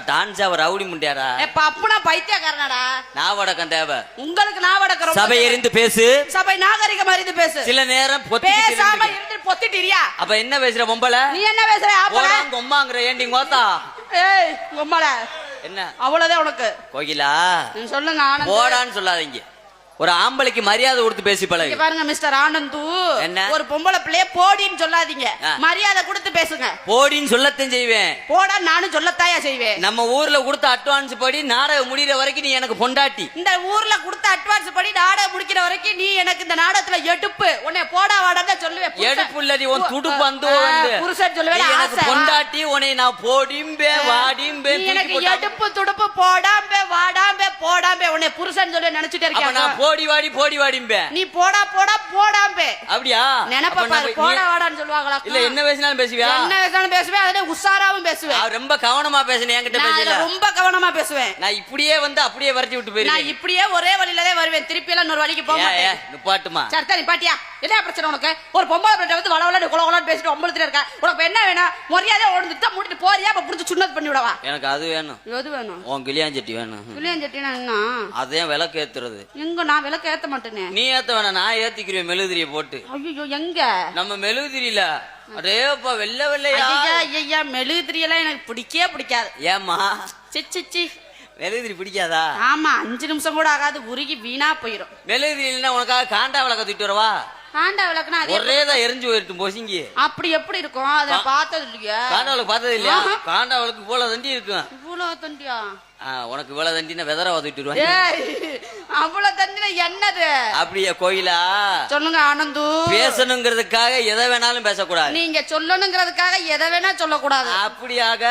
Dance அவர் rowdy முண்டியாரா அப்பனா பைத்தியக்காரனாடா. நாவடக்கம் தேவை உங்களுக்கு. நாவடக்கம் சபை எரிந்து பேசு. சபை நாகரிகம் அறிந்து பேசு. சில நேரம் பேசாம இருந்து பொத்திட்டிரியா? அப்ப என்ன பேசுற பொம்பளை? நீ என்ன பேசுற? ஆப்பள கொம்மாங்கற ஏண்டி கோத்தா? ஏய் கொம்மால என்ன அவ்வளவுதான் உனக்கு. கோகிலா நீ சொல்லுங்க ஆனந்த். போடான்னு சொல்லாதீங்க. ஒரு ஆம்பளைக்கு மரியாதை கொடுத்து பேசி பழகு. பாருங்க மிஸ்டர் ஆனந்து, என்ன ஒரு பொம்பளை பிள்ளைய போடின்னு சொல்லாதீங்க, மரியாதை கொடுத்து பேசுங்க. போடின்னு சொல்லத்தான் செய்வேன். போடா நானும் சொல்லத்தாயா செய்வேன். நம்ம ஊர்ல கொடுத்த அட்வான்ஸ் படி நாடகம் முடிகிற வரைக்கும் நீ எனக்கு பொண்டாட்டி. இந்த ஊர்ல கொடுத்த அட்வான்ஸ் படி நாடகம் முடிக்கிற வரைக்கும் நீ எனக்கு இந்த நாடகத்துல எடுப்பு. உன்னை போடா வாடான்னு சொல்லுவேன். எடுப்பு இல்லடி உன் துடுப்பு வந்து புருஷன் சொல்லுவேன். எனக்கு பொண்டாட்டி உன்னை நான் போடிம்பே வாடிம்பே. எனக்கு எடுப்பு துடுப்பு போடாம்பே வாடாம்பே போடாம்பே உன்னை புருஷன் சொல்ல நினைச்சிட்டே இருக்கேன். போடி வாடி போடி வாடிம்பே. நீ போடா போடா போடாம்பே. அப்படியா? நினைப்ப பாரு. போடா வாடான்னு சொல்வாங்களா? இல்ல என்ன பேசினாலும் பேசுவியா? என்ன பேசினாலும் பேசுவேன். அதே உஷாராவும் பேசுவேன். ரொம்ப கவனமா பேசுனே. என்கிட்ட பேசல. ரொம்ப கவனமா பேசுவேன். நான் இப்படியே வந்து அப்படியே வரட்டி விட்டு போயிருவேன். நான் இப்படியே ஒரே வழியில தான் வருவேன். திருப்பி எல்லாம் இன்னொரு வழிக்கு போக மாட்டேன். நிப்பாட்டுமா. சரி நிப்பாட்டியா? என்ன பிரச்சனை உனக்கு? ஒரு பொம்பளை பிள்ளை வந்து வளவளன்னு குளகுளன்னு பேசிட்டு ஒம்பளத்துல இருக்க. உனக்கு என்ன வேணும்? மரியாதை ஓடுந்துட்டா மூடிட்டு போறியா? அப்ப புடிச்சு சுண்ணத் பண்ணி விடவா? எனக்கு அது வேணும். எது வேணும்? உன் கிளியாஞ்சட்டி வேணும். கிளியாஞ்சட்டினா என்ன? அதே விளக்கு ஏத்துறது. எங்க நான் விளக்கு ஏத்த மாட்டேனே. நீ ஏத்த வேணாம், நான் ஏத்திக்கிறேன் மெழுகுதிரியை போட்டு. ஐயோ எங்க? நம்ம மெழுகுதிரியில அதேப்பா வெள்ளை வெள்ளையா. ஐயா மெழுகுதிரியெல்லாம் எனக்கு பிடிக்கவே பிடிக்காது. ஏமா? சிச்சி மெழுகுதிரி பிடிக்காதா? ஆமா 5 நிமிஷம் கூட ஆகாது, உருகி வீணா போயிடும். மெழுகுதிரி இல்லைன்னா உனக்காக காண்டா விளக்க தூக்கிட்டு வரவா? காண்டா விளக்குனா ஒரேதான் எரிஞ்சு போயிட்டு போசிங்க. அப்படி எப்படி இருக்கும்? அதை பார்த்தது இல்லையா? காண்டா விளக்கு பார்த்தது இல்லையா? காண்டா விளக்கு போல தண்டி இருக்கும். இவ்வளவு தண்டியா? உனக்கு இவ்வளவு தண்டினா வெதரவா தூக்கிட்டு வருவாங்க. அவ்வளவு தண்டினா என்னது? அப்படியே கோயிலா? சொல்லுங்க ஆனந்து. பேசணுங்கிறதுக்காக எதை வேணாலும் பேசக்கூடாது. நீங்க சொல்லணுங்கிறதுக்காக எதை வேணா சொல்லக்கூடாது. அப்படியாக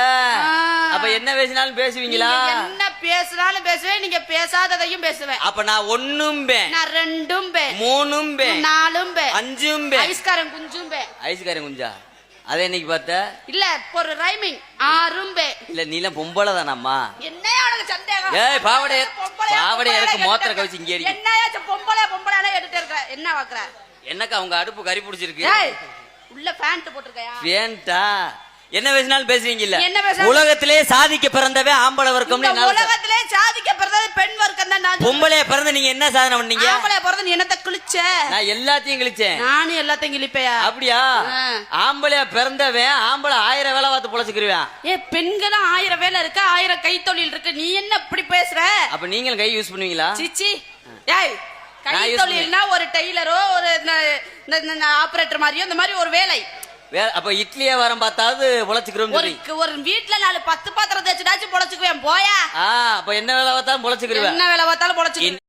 அப்ப என்ன பேசினாலும் பேசுவீங்களா? என்ன பேசினாலும் பேசுவேன். நீங்க பேசாததையும் பேசுவேன். அப்ப நான் 1ம் பே, நான் 2ம் பே, 3ம் பே, 4ம் பே, 5ம் பே. ஐஸ்காரன் குஞ்சும் பே. ஐஸ்காரன் குஞ்சா? அதே இன்னைக்கு பார்த்த இல்ல ஒரு ரைமிங் 6ம் பே. இல்ல நீல பொம்பளை தானம்மா? என்னையா உனக்கு சந்தேகம்? ஏய் பாவடை பாவடை இருக்கு மோத்திர கவிச்சு இங்க ஏறி. என்னையா பொம்பளை பொம்பளைனா எடுத்து இருக்க? என்ன வாக்குற? என்னக்கா அவங்க அடுப்பு கறி பிடிச்சிருக்கு? ஏய் உள்ள பேண்ட் போட்டுருக்கயா? பேண்டா? என்ன பேசினாலும் பேசுவீங்கல்ல. என்ன உலகத்திலே சாதிக்க பிறந்தவே ஆம்பளை வர்க்கம். உலகத்திலே சாதிக்க பிறந்தது பெண் வர்க்கம் தான். நான் பொம்பளைய பிறந்த நீங்க என்ன சாதனை பண்ணீங்க? ஆம்பளைய பிறந்த நீ என்னத்த கிழிச்ச? நான் எல்லாத்தையும் கிழிச்சேன். நானும் எல்லாத்தையும் கிழிப்பையா? அப்படியா? ஆம்பளைய பிறந்தவன் ஆம்பளை 1000 வேலை பார்த்து பொழைச்சுக்கிருவேன். பெண்களும் 1000 வேலை இருக்கு, 1000 கைத்தொழில் இருக்கு. நீ என்ன இப்படி பேசுற? அப்ப நீங்களும் கை யூஸ் பண்ணுவீங்களா? சிச்சி ஏய் கைத்தொழில்னா ஒரு டெய்லரோ ஒரு ஆபரேட்டர் மாதிரியோ இந்த மாதிரி ஒரு வேலை. அப்ப இட்லியே வரம் பார்த்தாவது பொழைச்சுக்கிறோம். ஒரு வீட்டுல 10 பாத்திரம் தேய்ச்சிடாச்சும் பொழைச்சுக்குவேன் போயா. அப்ப என்ன வேலை பார்த்தாலும் பொழைச்சுக்கிறேன். என்ன வேலை பார்த்தாலும் பொழைச்சுக்கிறேன்.